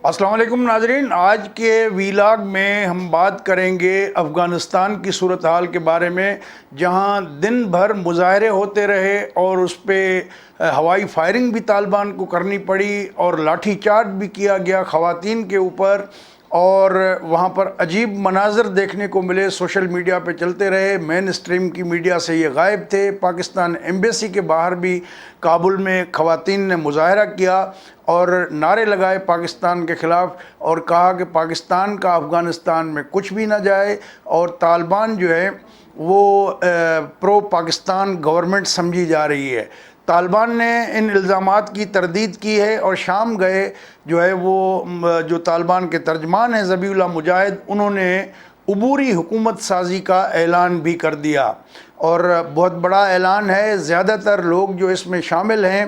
السلام علیکم ناظرین، آج کے ویلاگ میں ہم بات کریں گے افغانستان کی صورتحال کے بارے میں، جہاں دن بھر مظاہرے ہوتے رہے اور اس پہ ہوائی فائرنگ بھی طالبان کو کرنی پڑی اور لاٹھی چارج بھی کیا گیا خواتین کے اوپر، اور وہاں پر عجیب مناظر دیکھنے کو ملے، سوشل میڈیا پہ چلتے رہے، مین اسٹریم کی میڈیا سے یہ غائب تھے۔ پاکستان ایمبیسی کے باہر بھی کابل میں خواتین نے مظاہرہ کیا اور نعرے لگائے پاکستان کے خلاف، اور کہا کہ پاکستان کا افغانستان میں کچھ بھی نہ جائے، اور طالبان جو ہے وہ پرو پاکستان گورنمنٹ سمجھی جا رہی ہے۔ طالبان نے ان الزامات کی تردید کی ہے، اور شام گئے جو ہے وہ جو طالبان کے ترجمان ہیں ذبیح اللہ مجاہد، انہوں نے عبوری حکومت سازی کا اعلان بھی کر دیا، اور بہت بڑا اعلان ہے۔ زیادہ تر لوگ جو اس میں شامل ہیں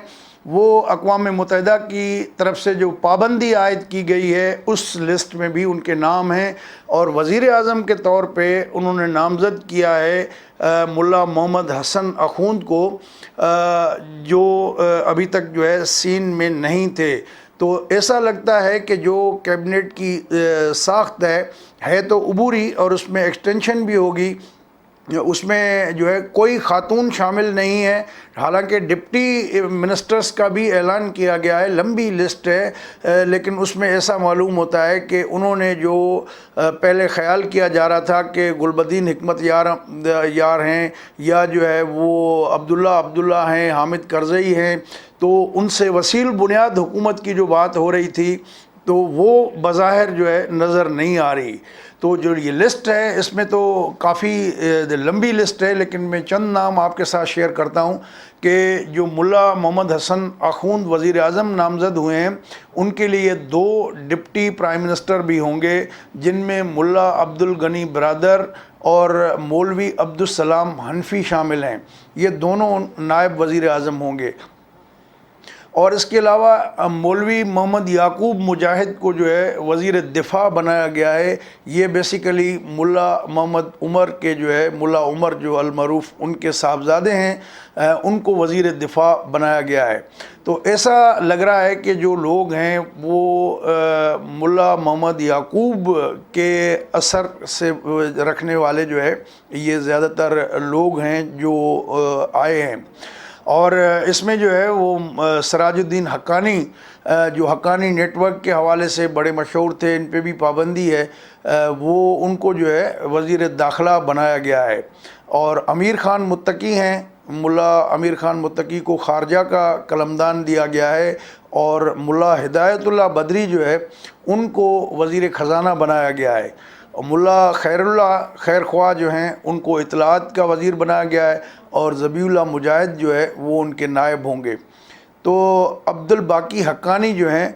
وہ اقوام متحدہ کی طرف سے جو پابندی عائد کی گئی ہے اس لسٹ میں بھی ان کے نام ہیں، اور وزیر اعظم کے طور پہ انہوں نے نامزد کیا ہے ملا محمد حسن اخوند کو، جو ابھی تک جو ہے سین میں نہیں تھے۔ تو ایسا لگتا ہے کہ جو کیبنٹ کی ساخت ہے تو عبوری، اور اس میں ایکسٹینشن بھی ہوگی، اس میں جو ہے کوئی خاتون شامل نہیں ہے، حالانکہ ڈپٹی منسٹرز کا بھی اعلان کیا گیا ہے، لمبی لسٹ ہے، لیکن اس میں ایسا معلوم ہوتا ہے کہ انہوں نے جو پہلے خیال کیا جا رہا تھا کہ گلبدین حکمت یار ہیں، یا جو ہے وہ عبداللہ ہیں، حامد کرزئی ہیں، تو ان سے وسیل بنیاد حکومت کی جو بات ہو رہی تھی تو وہ بظاہر جو ہے نظر نہیں آ رہی۔ تو جو یہ لسٹ ہے اس میں تو کافی لمبی لسٹ ہے، لیکن میں چند نام آپ کے ساتھ شیئر کرتا ہوں کہ جو ملا محمد حسن اخوند وزیر اعظم نامزد ہوئے ہیں، ان کے لیے 2 ڈپٹی پرائم منسٹر بھی ہوں گے، جن میں ملا عبدالغنی برادر اور مولوی عبدالسلام حنفی شامل ہیں۔ یہ دونوں نائب وزیر اعظم ہوں گے، اور اس کے علاوہ مولوی محمد یعقوب مجاہد کو جو ہے وزیر دفاع بنایا گیا ہے۔ یہ بیسیکلی ملا محمد عمر کے جو ہے ملا عمر جو المعروف ان کے صاحبزادے ہیں، ان کو وزیر دفاع بنایا گیا ہے۔ تو ایسا لگ رہا ہے کہ جو لوگ ہیں وہ ملا محمد یعقوب کے اثر سے رکھنے والے جو ہے یہ زیادہ تر لوگ ہیں جو آئے ہیں، اور اس میں جو ہے وہ سراج الدین حقانی، جو حقانی نیٹ ورک کے حوالے سے بڑے مشہور تھے، ان پہ بھی پابندی ہے، وہ ان کو جو ہے وزیر داخلہ بنایا گیا ہے، اور امیر خان متقی ہیں، ملا امیر خان متقی کو خارجہ کا قلمدان دیا گیا ہے، اور ملا ہدایت اللہ بدری جو ہے ان کو وزیر خزانہ بنایا گیا ہے، ملا خیر خواہ جو ہیں ان کو اطلاعات کا وزیر بنایا گیا ہے، اور ذبیح اللہ مجاہد جو ہے وہ ان کے نائب ہوں گے۔ تو عبدالباقی حقانی جو ہیں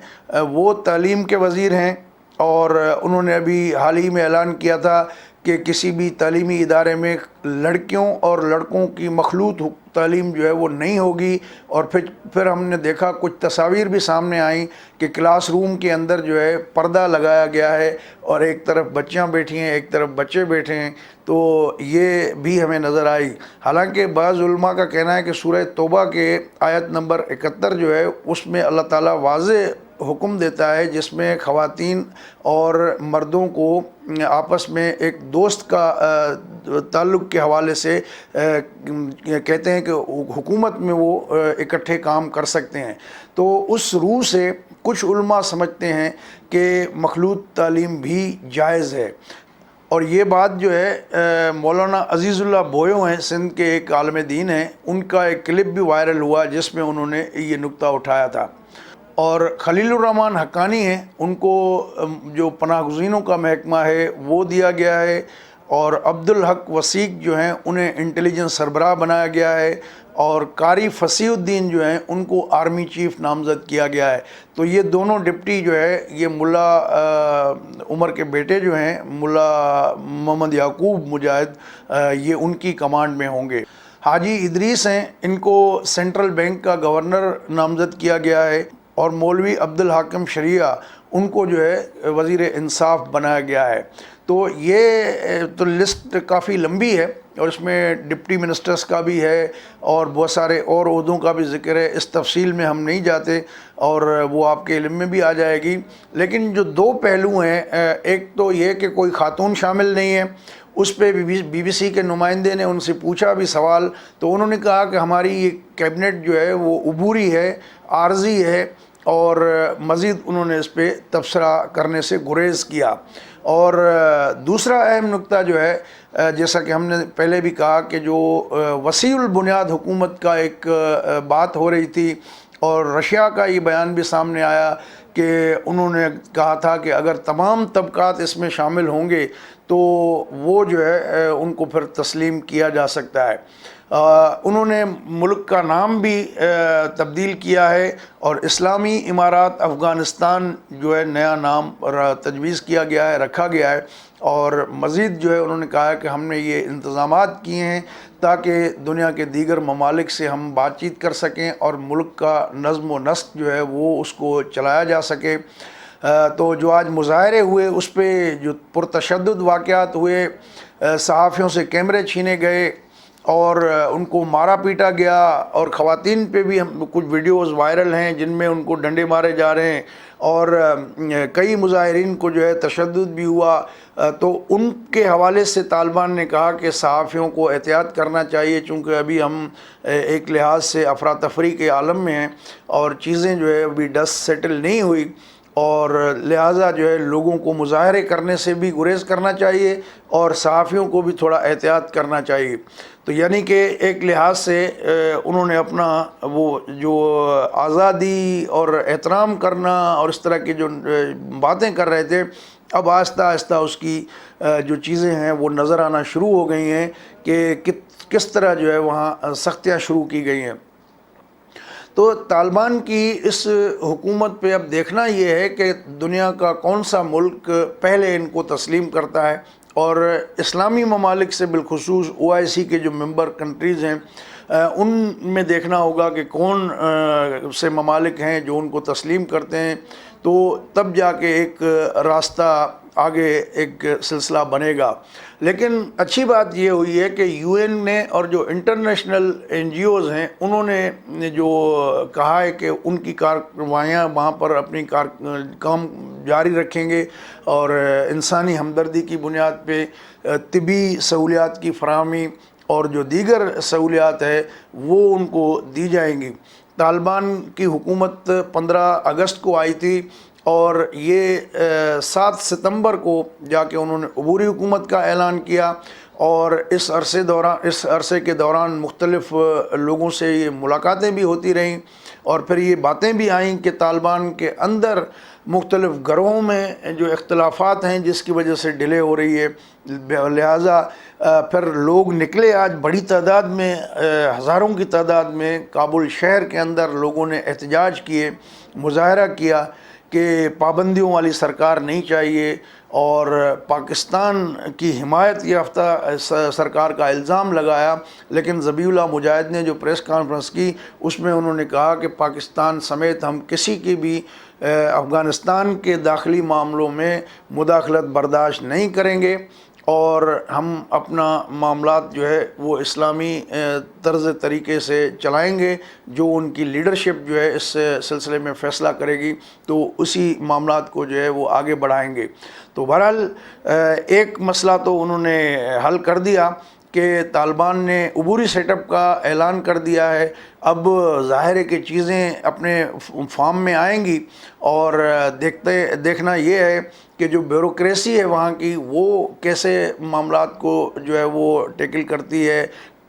وہ تعلیم کے وزیر ہیں، اور انہوں نے ابھی حال ہی میں اعلان کیا تھا کہ کسی بھی تعلیمی ادارے میں لڑکیوں اور لڑکوں کی مخلوط تعلیم جو ہے وہ نہیں ہوگی، اور پھر ہم نے دیکھا کچھ تصاویر بھی سامنے آئیں کہ کلاس روم کے اندر جو ہے پردہ لگایا گیا ہے، اور ایک طرف بچیاں بیٹھی ہیں ایک طرف بچے بیٹھے ہیں، تو یہ بھی ہمیں نظر آئی۔ حالانکہ بعض علماء کا کہنا ہے کہ سورہ توبہ کے آیت نمبر 71 جو ہے اس میں اللہ تعالیٰ واضح حکم دیتا ہے، جس میں خواتین اور مردوں کو آپس میں ایک دوست کا تعلق کے حوالے سے کہتے ہیں کہ حکومت میں وہ اکٹھے کام کر سکتے ہیں۔ تو اس روح سے کچھ علماء سمجھتے ہیں کہ مخلوط تعلیم بھی جائز ہے، اور یہ بات جو ہے مولانا عزیز اللہ بویو ہیں، سندھ کے ایک عالم دین ہیں، ان کا ایک کلپ بھی وائرل ہوا جس میں انہوں نے یہ نکتہ اٹھایا تھا۔ اور خلیل الرحمن حقانی ہیں، ان کو جو پناہ گزینوں کا محکمہ ہے وہ دیا گیا ہے، اور عبدالحق وثیق جو ہیں انہیں انٹیلیجنس سربراہ بنایا گیا ہے، اور قاری فصیح الدین جو ہیں ان کو آرمی چیف نامزد کیا گیا ہے۔ تو یہ دونوں ڈپٹی جو ہے یہ ملا عمر کے بیٹے جو ہیں ملا محمد یعقوب مجاہد، یہ ان کی کمانڈ میں ہوں گے۔ حاجی ادریس ہیں، ان کو سینٹرل بینک کا گورنر نامزد کیا گیا ہے، اور مولوی عبدالحاکم شریعہ ان کو جو ہے وزیر انصاف بنایا گیا ہے۔ تو یہ تو لسٹ کافی لمبی ہے اور اس میں ڈپٹی منسٹرز کا بھی ہے اور بہت سارے اور عہدوں کا بھی ذکر ہے. اس تفصیل میں ہم نہیں جاتے اور وہ آپ کے علم میں بھی آ جائے گی. لیکن جو دو پہلو ہیں، ایک تو یہ کہ کوئی خاتون شامل نہیں ہے. اس پہ بی بی سی کے نمائندے نے ان سے پوچھا بھی سوال، تو انہوں نے کہا کہ ہماری یہ کیبنٹ جو ہے وہ عبوری ہے، عارضی ہے، اور مزید انہوں نے اس پہ تبصرہ کرنے سے گریز کیا. اور دوسرا اہم نقطہ جو ہے، جیسا کہ ہم نے پہلے بھی کہا کہ جو وسیع البنیاد حکومت کا ایک بات ہو رہی تھی، اور رشیا کا یہ بیان بھی سامنے آیا کہ انہوں نے کہا تھا کہ اگر تمام طبقات اس میں شامل ہوں گے تو وہ جو ہے ان کو پھر تسلیم کیا جا سکتا ہے. انہوں نے ملک کا نام بھی تبدیل کیا ہے اور اسلامی امارات افغانستان جو ہے نیا نام تجویز کیا گیا ہے، رکھا گیا ہے. اور مزید جو ہے انہوں نے کہا ہے کہ ہم نے یہ انتظامات کیے ہیں تاکہ دنیا کے دیگر ممالک سے ہم بات چیت کر سکیں اور ملک کا نظم و نسق جو ہے وہ اس کو چلایا جا سکے. تو جو آج مظاہرے ہوئے اس پہ جو پرتشدد واقعات ہوئے، صحافیوں سے کیمرے چھینے گئے اور ان کو مارا پیٹا گیا، اور خواتین پہ بھی کچھ ویڈیوز وائرل ہیں جن میں ان کو ڈنڈے مارے جا رہے ہیں، اور کئی مظاہرین کو جو ہے تشدد بھی ہوا. تو ان کے حوالے سے طالبان نے کہا کہ صحافیوں کو احتیاط کرنا چاہیے، چونکہ ابھی ہم ایک لحاظ سے افراتفری کے عالم میں ہیں اور چیزیں جو ہے ابھی ڈسٹ سیٹل نہیں ہوئی، اور لہٰذا جو ہے لوگوں کو مظاہرے کرنے سے بھی گریز کرنا چاہیے اور صحافیوں کو بھی تھوڑا احتیاط کرنا چاہیے. تو یعنی کہ ایک لحاظ سے انہوں نے اپنا وہ جو آزادی اور احترام کرنا اور اس طرح کی جو باتیں کر رہے تھے، اب آہستہ آہستہ اس کی جو چیزیں ہیں وہ نظر آنا شروع ہو گئی ہیں کہ کس طرح جو ہے وہاں سختیاں شروع کی گئی ہیں. تو طالبان کی اس حکومت پہ اب دیکھنا یہ ہے کہ دنیا کا کون سا ملک پہلے ان کو تسلیم کرتا ہے، اور اسلامی ممالک سے بالخصوص OIC کے جو ممبر کنٹریز ہیں ان میں دیکھنا ہوگا کہ کون سے ممالک ہیں جو ان کو تسلیم کرتے ہیں. تو تب جا کے ایک راستہ آگے ایک سلسلہ بنے گا. لیکن اچھی بات یہ ہوئی ہے کہ UN نے اور جو انٹرنیشنل NGOز ہیں انہوں نے جو کہا ہے کہ ان کی کارروائیاں وہاں پر اپنی کام جاری رکھیں گے، اور انسانی ہمدردی کی بنیاد پہ طبی سہولیات کی فراہمی اور جو دیگر سہولیات ہے وہ ان کو دی جائیں گی. طالبان کی حکومت 15 اگست کو آئی تھی، اور یہ 7 ستمبر کو جا کے انہوں نے عبوری حکومت کا اعلان کیا. اور اس عرصے کے دوران مختلف لوگوں سے یہ ملاقاتیں بھی ہوتی رہیں، اور پھر یہ باتیں بھی آئیں کہ طالبان کے اندر مختلف گروہوں میں جو اختلافات ہیں جس کی وجہ سے ڈیلے ہو رہی ہے. لہٰذا پھر لوگ نکلے آج بڑی تعداد میں، ہزاروں کی تعداد میں کابل شہر کے اندر لوگوں نے احتجاج کیے، مظاہرہ کیا کہ پابندیوں والی سرکار نہیں چاہیے، اور پاکستان کی حمایت یافتہ سرکار کا الزام لگایا. لیکن ذبیح اللہ مجاہد نے جو پریس کانفرنس کی اس میں انہوں نے کہا کہ پاکستان سمیت ہم کسی کی بھی افغانستان کے داخلی معاملوں میں مداخلت برداشت نہیں کریں گے، اور ہم اپنا معاملات جو ہے وہ اسلامی طرز طریقے سے چلائیں گے. جو ان کی لیڈرشپ جو ہے اس سلسلے میں فیصلہ کرے گی تو اسی معاملات کو جو ہے وہ آگے بڑھائیں گے. تو بہرحال ایک مسئلہ تو انہوں نے حل کر دیا کہ طالبان نے عبوری سیٹ اپ کا اعلان کر دیا ہے. اب ظاہر ہے کہ چیزیں اپنے فارم میں آئیں گی، اور دیکھنا یہ ہے کہ جو بیوروکریسی ہے وہاں کی وہ کیسے معاملات کو جو ہے وہ ٹیکل کرتی ہے،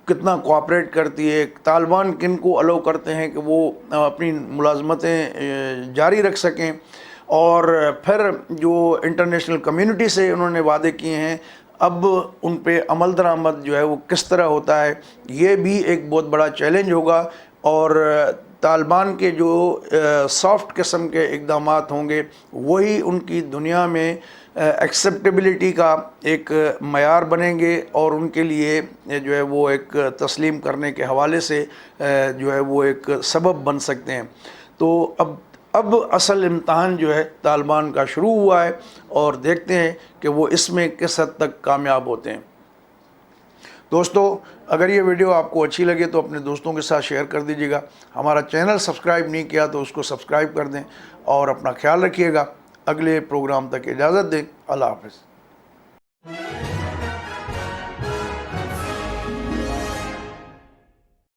کتنا کوآپریٹ کرتی ہے، طالبان کن کو الاؤ کرتے ہیں کہ وہ اپنی ملازمتیں جاری رکھ سکیں، اور پھر جو انٹرنیشنل کمیونٹی سے انہوں نے وعدے کیے ہیں اب ان پہ عمل درآمد جو ہے وہ کس طرح ہوتا ہے. یہ بھی ایک بہت بڑا چیلنج ہوگا، اور طالبان کے جو سافٹ قسم کے اقدامات ہوں گے وہی ان کی دنیا میں ایکسیپٹیبلٹی کا ایک معیار بنیں گے، اور ان کے لیے جو ہے وہ ایک تسلیم کرنے کے حوالے سے جو ہے وہ ایک سبب بن سکتے ہیں. تو اب اصل امتحان جو ہے طالبان کا شروع ہوا ہے، اور دیکھتے ہیں کہ وہ اس میں کس حد تک کامیاب ہوتے ہیں۔ دوستو، اگر یہ ویڈیو آپ کو اچھی لگے تو اپنے دوستوں کے ساتھ شیئر کر دیجیے گا۔ ہمارا چینل سبسکرائب نہیں کیا تو اس کو سبسکرائب کر دیں، اور اپنا خیال رکھیے گا۔ اگلے پروگرام تک اجازت دیں۔ اللہ حافظ۔